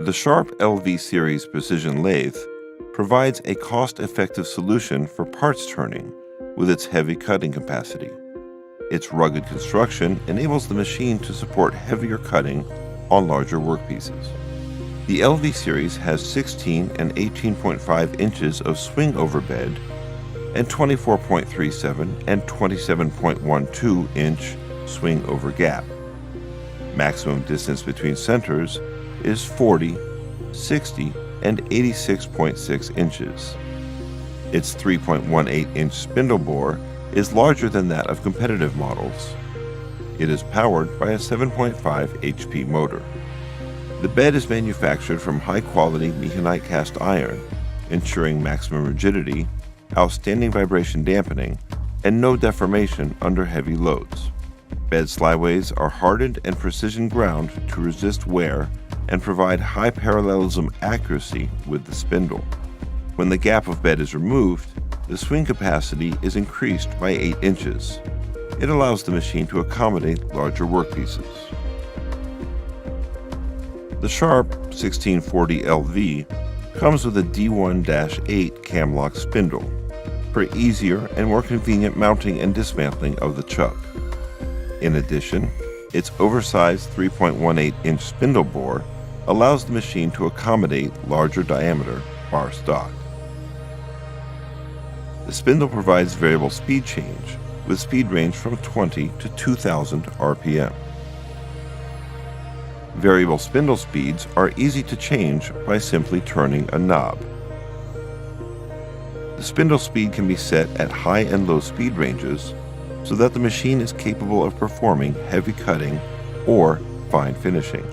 The Sharp LV Series Precision Lathe provides a cost-effective solution for parts turning with its heavy cutting capacity. Its rugged construction enables the machine to support heavier cutting on larger workpieces. The LV Series has 16 and 18.5 inches of swing-over bed and 24.37 and 27.12-inch swing-over gap. Maximum distance between centers is 40, 60, and 86.6 inches. Its 3.18-inch spindle bore is larger than that of competitive models. It is powered by a 7.5 HP motor. The bed is manufactured from high-quality meconite cast iron, ensuring maximum rigidity, outstanding vibration dampening, and no deformation under heavy loads. Bed slyways are hardened and precision ground to resist wear and provide high parallelism accuracy with the spindle. When the gap of bed is removed, the swing capacity is increased by 8 inches. It allows the machine to accommodate larger workpieces. The Sharp 1640 LV comes with a D1-8 camlock spindle for easier and more convenient mounting and dismantling of the chuck. In addition, its oversized 3.18-inch spindle bore allows the machine to accommodate larger diameter bar stock. The spindle provides variable speed change with speed range from 20 to 2000 RPM. Variable spindle speeds are easy to change by simply turning a knob. The spindle speed can be set at high and low speed ranges so that the machine is capable of performing heavy cutting or fine finishing.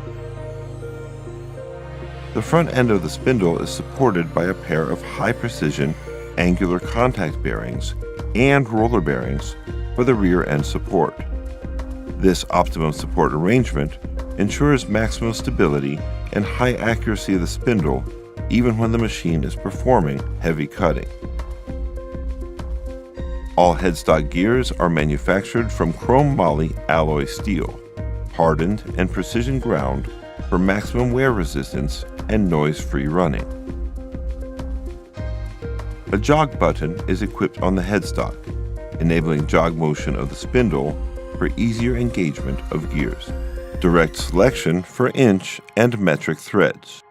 The front end of the spindle is supported by a pair of high-precision angular contact bearings and roller bearings for the rear end support. This optimum support arrangement ensures maximum stability and high accuracy of the spindle even when the machine is performing heavy cutting. All headstock gears are manufactured from chrome moly alloy steel, hardened and precision ground for maximum wear resistance and noise-free running. A jog button is equipped on the headstock, enabling jog motion of the spindle for easier engagement of gears. Direct selection for inch and metric threads.